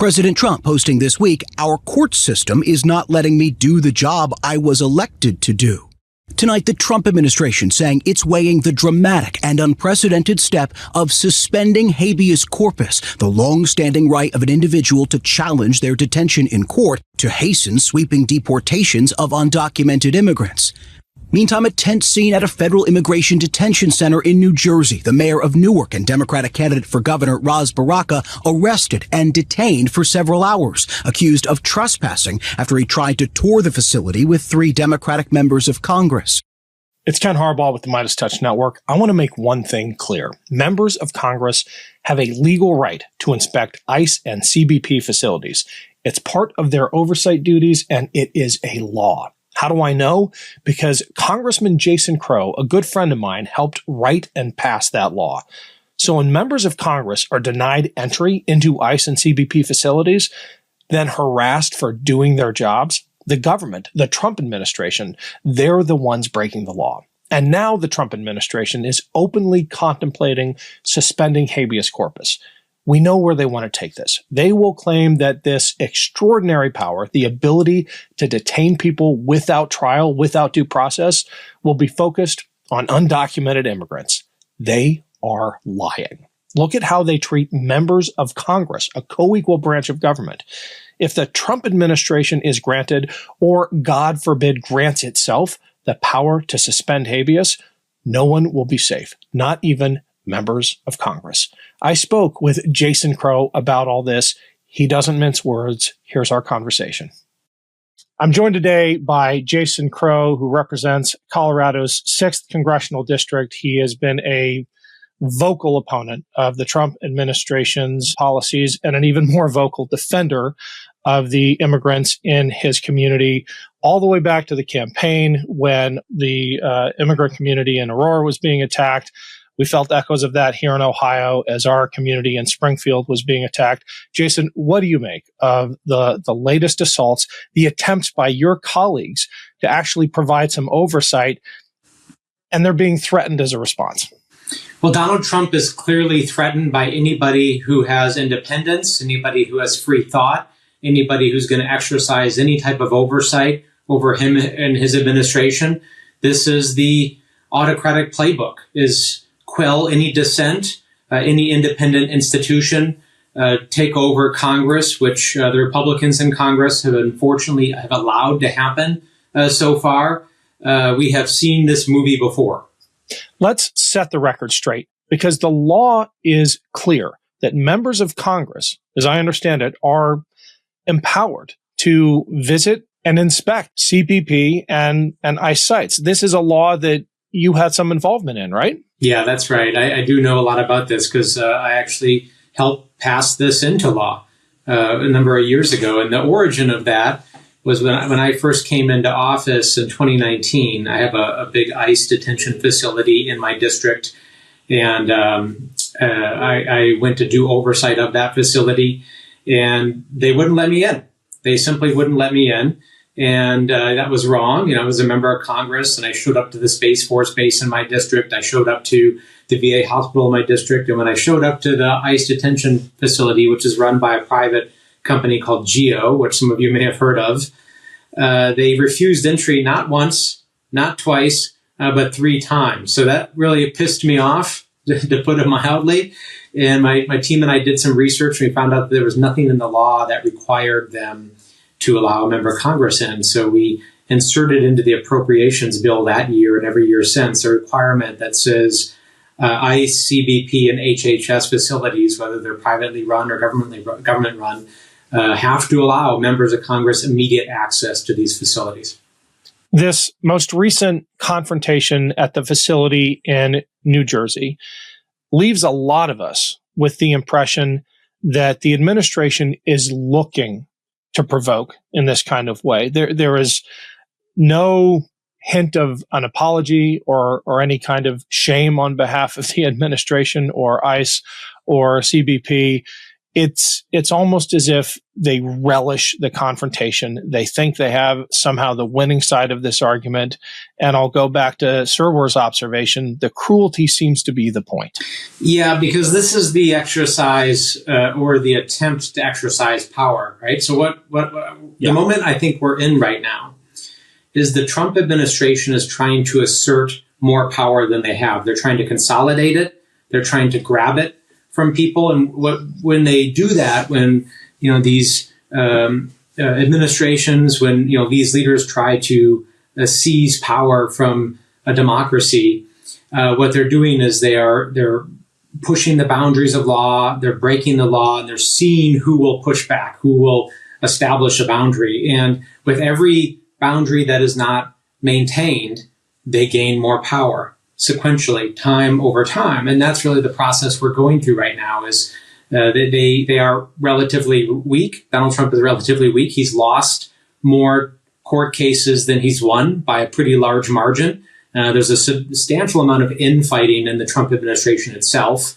President Trump posting this week, "Our court system is not letting me do the job I was elected to do." Tonight, the Trump administration saying it's weighing the dramatic and unprecedented step of suspending habeas corpus, the long-standing right of an individual to challenge their detention in court to hasten sweeping deportations of undocumented immigrants. Meantime, a tense scene at a federal immigration detention center in New Jersey. The mayor of Newark and Democratic candidate for governor Ras Baraka arrested and detained for several hours, accused of trespassing after he tried to tour the facility with 3 Democratic members of Congress. It's Ken Harbaugh with the MeidasTouch Network. I want to make one thing clear. Members of Congress have a legal right to inspect ICE and CBP facilities. It's part of their oversight duties, and it is a law. How do I know? Because Congressman Jason Crowe, a good friend of mine, helped write and pass that law. So when members of Congress are denied entry into ICE and CBP facilities, then harassed for doing their jobs, the government, the Trump administration, they're the ones breaking the law. And now the Trump administration is openly contemplating suspending habeas corpus. We know where they want to take this. They will claim that this extraordinary power, the ability to detain people without trial, without due process, will be focused on undocumented immigrants. They are lying. Look at how they treat members of Congress, a co-equal branch of government. If the Trump administration is granted, or God forbid grants itself, the power to suspend habeas, no one will be safe, not even members of Congress. I spoke with Jason Crowe about all this. He doesn't mince words. Here's our conversation. I'm joined today by Jason Crowe, who represents Colorado's 6th congressional district. He has been a vocal opponent of the Trump administration's policies and an even more vocal defender of the immigrants in his community, all the way back to the campaign when the immigrant community in Aurora was being attacked. We felt echoes of that here in Ohio as our community in Springfield was being attacked. Jason, what do you make of the latest assaults, the attempts by your colleagues to actually provide some oversight, and they're being threatened as a response? Well, Donald Trump is clearly threatened by anybody who has independence, anybody who has free thought, anybody who's going to exercise any type of oversight over him and his administration. This is the autocratic playbook, is quell any dissent, any independent institution, take over Congress, which the Republicans in Congress have unfortunately have allowed to happen so far. We have seen this movie before. Let's set the record straight, because the law is clear that members of Congress, as I understand it, are empowered to visit and inspect CBP and ICE sites. This is a law that you had some involvement in, right? Yeah, that's right. I do know a lot about this because I actually helped pass this into law a number of years ago. And the origin of that was when I first came into office in 2019. I have a big ICE detention facility in my district, and I went to do oversight of that facility, and they wouldn't let me in. They simply wouldn't let me in. And that was wrong. You know, I was a member of Congress, and I showed up to the Space Force base in my district. I showed up to the VA hospital in my district. And when I showed up to the ICE detention facility, which is run by a private company called GEO, which some of you may have heard of, they refused entry not once, not twice, but 3 times. So that really pissed me off, to put it mildly. And my team and I did some research, and we found out that there was nothing in the law that required them to allow a member of Congress in. So we inserted into the appropriations bill that year and every year since a requirement that says ICE, CBP, and HHS facilities, whether they're privately run or government run, have to allow members of Congress immediate access to these facilities. This most recent confrontation at the facility in New Jersey leaves a lot of us with the impression that the administration is looking to provoke in this kind of way. There is no hint of an apology or any kind of shame on behalf of the administration or ICE or CBP. it's almost as if they relish the confrontation. They think they have somehow the winning side of this argument. And I'll go back to Serwor's observation. The cruelty seems to be the point. Yeah, because this is the exercise or the attempt to exercise power, right? So the moment I think we're in right now is the Trump administration is trying to assert more power than they have. They're trying to consolidate it. They're trying to grab it from people. And when they do that, when, these administrations, when, these leaders try to seize power from a democracy, what they're doing is they're pushing the boundaries of law, they're breaking the law, and they're seeing who will push back, who will establish a boundary. And with every boundary that is not maintained, they gain more power sequentially, time over time. And that's really the process we're going through right now is they are relatively weak. Donald Trump is relatively weak. He's lost more court cases than he's won by a pretty large margin. There's a substantial amount of infighting in the Trump administration itself.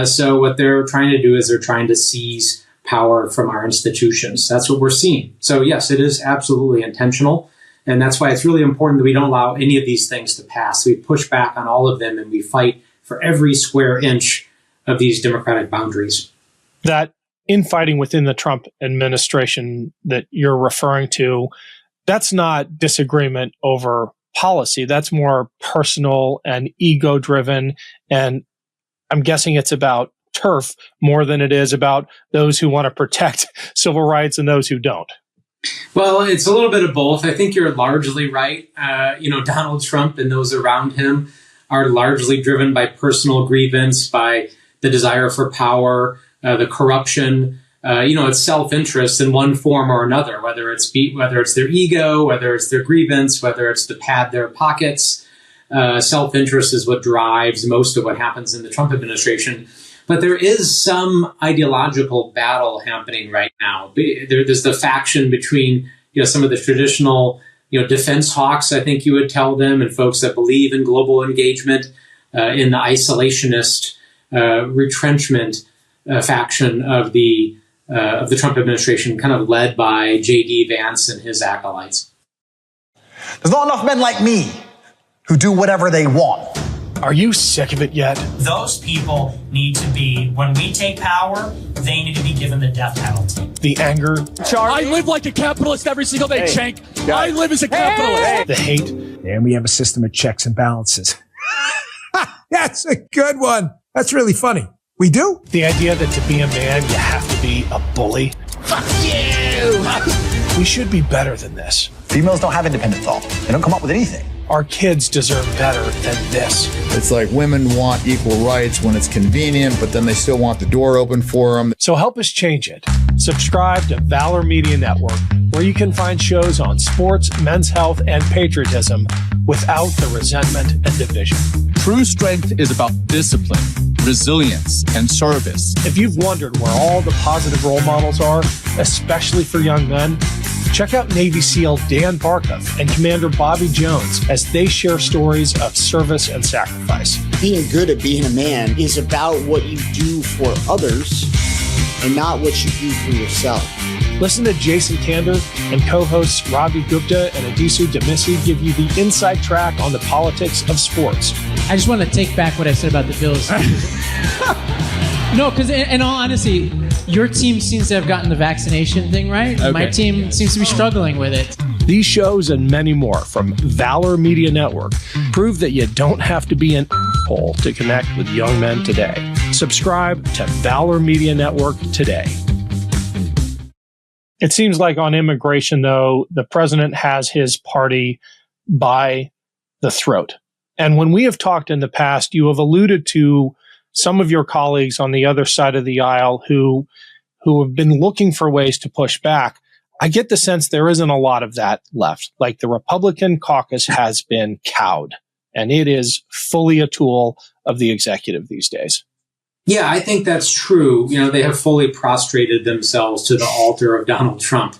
So what they're trying to do is they're trying to seize power from our institutions. That's what we're seeing. So yes, it is absolutely intentional. And that's why it's really important that we don't allow any of these things to pass. We push back on all of them and we fight for every square inch of these democratic boundaries. That infighting within the Trump administration that you're referring to, that's not disagreement over policy. That's more personal and ego-driven. And I'm guessing it's about turf more than it is about those who want to protect civil rights and those who don't. Well, it's a little bit of both. I think you're largely right. Donald Trump and those around him are largely driven by personal grievance, by the desire for power, the corruption. It's self-interest in one form or another, whether it's their ego, whether it's their grievance, whether it's to pad their pockets. Self-interest is what drives most of what happens in the Trump administration. But there is some ideological battle happening right now. There's the faction between some of the traditional defense hawks, I think you would tell them, and folks that believe in global engagement, in the isolationist retrenchment faction of the Trump administration, kind of led by J.D. Vance and his acolytes. There's not enough men like me who do whatever they want. Are you sick of it yet? Those people need to be, when we take power, they need to be given the death penalty. The anger. Charlie. I live like a capitalist every single day, Cenk. I live as a capitalist. The hate. And we have a system of checks and balances. That's a good one. That's really funny. We do? The idea that to be a man, you have to be a bully. Fuck you! We should be better than this. Females don't have independent thought. They don't come up with anything. Our kids deserve better than this. It's like women want equal rights when it's convenient, but then they still want the door open for them. So help us change it. Subscribe to Valor Media Network, where you can find shows on sports, men's health, and patriotism without the resentment and division. True strength is about discipline, resilience, and service. If you've wondered where all the positive role models are, especially for young men, check out Navy SEAL Dan Barkov and Commander Bobby Jones as they share stories of service and sacrifice. Being good at being a man is about what you do for others and not what you do for yourself. Listen to Jason Kander and co-hosts Ravi Gupta and Adisu Demisi give you the inside track on the politics of sports. I just want to take back what I said about the Bills. No, because in all honesty, your team seems to have gotten the vaccination thing right. Okay. My team seems to be struggling with it. These shows and many more from Valor Media Network prove that you don't have to be an asshole to connect with young men today. Subscribe to Valor Media Network today. It seems like on immigration, though, the president has his party by the throat. And when we have talked in the past, you have alluded to some of your colleagues on the other side of the aisle who have been looking for ways to push back. I get the sense there isn't a lot of that left. Like the Republican caucus has been cowed, and it is fully a tool of the executive these days. Yeah, I think that's true. They have fully prostrated themselves to the altar of Donald Trump.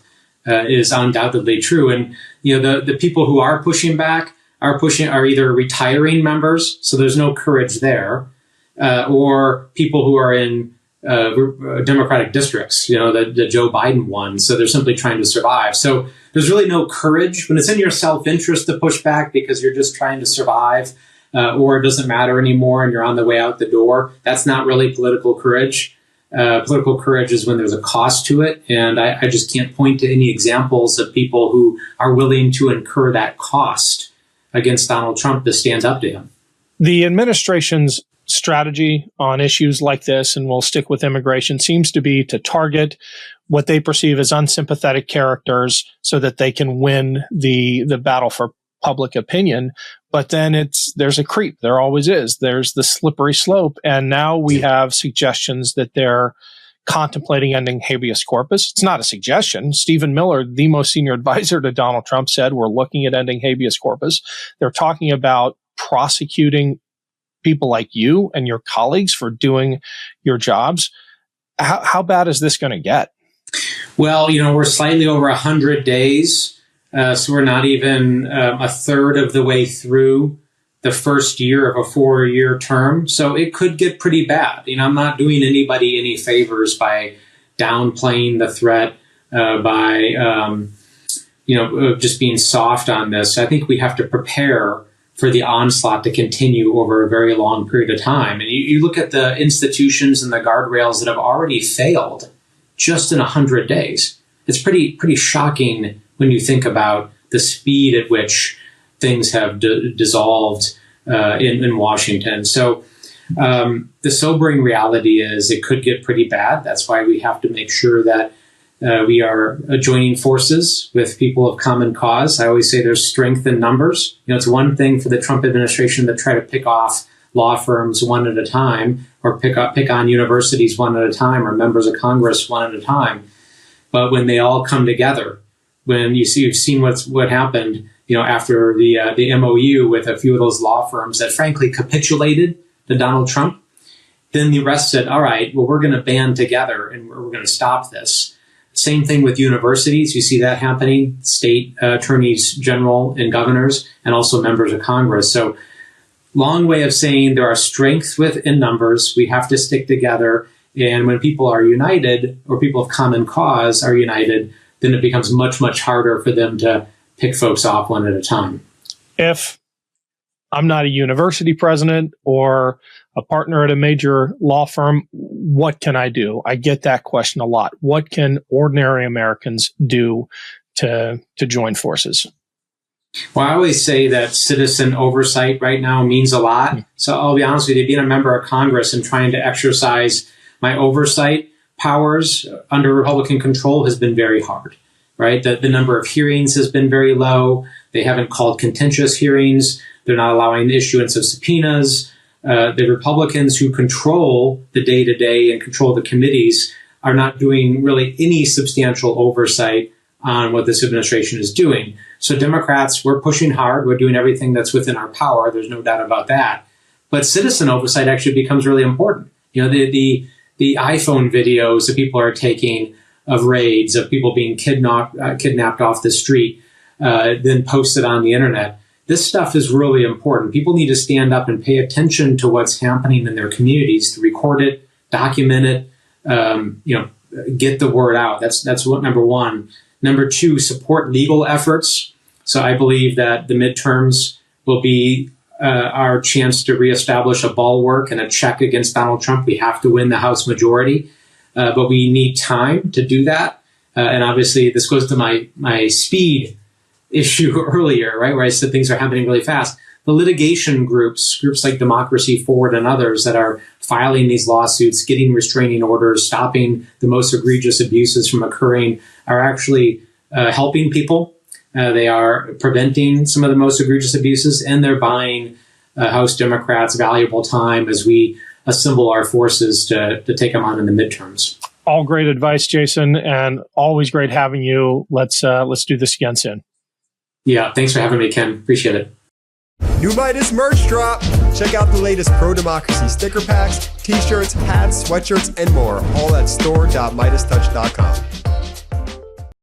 Is undoubtedly true. And, the people who are pushing back are either retiring members, so there's no courage there, or people who are in Democratic districts, that Joe Biden won. So they're simply trying to survive. So there's really no courage when it's in your self-interest to push back because you're just trying to survive, or it doesn't matter anymore and you're on the way out the door. That's not really political courage. Political courage is when there's a cost to it. And I just can't point to any examples of people who are willing to incur that cost against Donald Trump to stand up to him. The administration's strategy on issues like this, and we'll stick with immigration, seems to be to target what they perceive as unsympathetic characters so that they can win the battle for public opinion. But then there's a creep. There always is. There's the slippery slope. And now we have suggestions that they're contemplating ending habeas corpus. It's not a suggestion. Stephen Miller, the most senior advisor to Donald Trump, said we're looking at ending habeas corpus. They're talking about prosecuting people like you and your colleagues for doing your jobs. How bad is this going to get? Well, we're slightly over 100 days. So we're not even a third of the way through the first year of a 4-year term. So it could get pretty bad. I'm not doing anybody any favors by downplaying the threat, by just being soft on this. I think we have to prepare for the onslaught to continue over a very long period of time. And you look at the institutions and the guardrails that have already failed just in 100 days. It's pretty shocking when you think about the speed at which things have dissolved in Washington. So the sobering reality is it could get pretty bad. That's why we have to make sure that we are joining forces with people of common cause. I always say there's strength in numbers. It's one thing for the Trump administration to try to pick off law firms one at a time, or pick on universities one at a time, or members of Congress one at a time. But when they all come together, when you've seen what happened, after the MOU with a few of those law firms that frankly capitulated to Donald Trump, then the rest said, all right, well, we're going to band together and we're going to stop this. Same thing with universities. You see that happening, state attorneys general and governors, and also members of Congress. So long way of saying there are strengths within numbers. We have to stick together. And when people are united, or people of common cause are united, then it becomes much, much harder for them to pick folks off one at a time. If I'm not a university president or a partner at a major law firm, what can I do? I get that question a lot. What can ordinary Americans do to join forces? Well, I always say that citizen oversight right now means a lot. So I'll be honest with you, being a member of Congress and trying to exercise my oversight powers under Republican control has been very hard, right? The number of hearings has been very low. They haven't called contentious hearings. They're not allowing the issuance of subpoenas. The Republicans who control the day-to-day and control the committees are not doing really any substantial oversight on what this administration is doing. So Democrats, we're pushing hard. We're doing everything that's within our power. There's no doubt about that. But citizen oversight actually becomes really important. The iPhone videos that people are taking of raids, of people being kidnapped off the street, then posted on the internet. This stuff is really important. People need to stand up and pay attention to what's happening in their communities, to record it, document it, get the word out. That's what number one. Number two, support legal efforts. So I believe that the midterms will be our chance to reestablish a bulwark and a check against Donald Trump. We have to win the House majority, but we need time to do that. And obviously, this goes to my speed issue earlier, right, where I said things are happening really fast. The litigation groups like Democracy Forward and others that are filing these lawsuits, getting restraining orders, stopping the most egregious abuses from occurring, are actually helping people. They are preventing some of the most egregious abuses, and they're buying House Democrats valuable time as we assemble our forces to take them on in the midterms. All great advice, Jason, and always great having you. Let's do this again soon. Yeah, thanks for having me, Ken. Appreciate it. New Meidas merch drop. Check out the latest pro-democracy sticker packs, t-shirts, hats, sweatshirts, and more. All at store.meidastouch.com.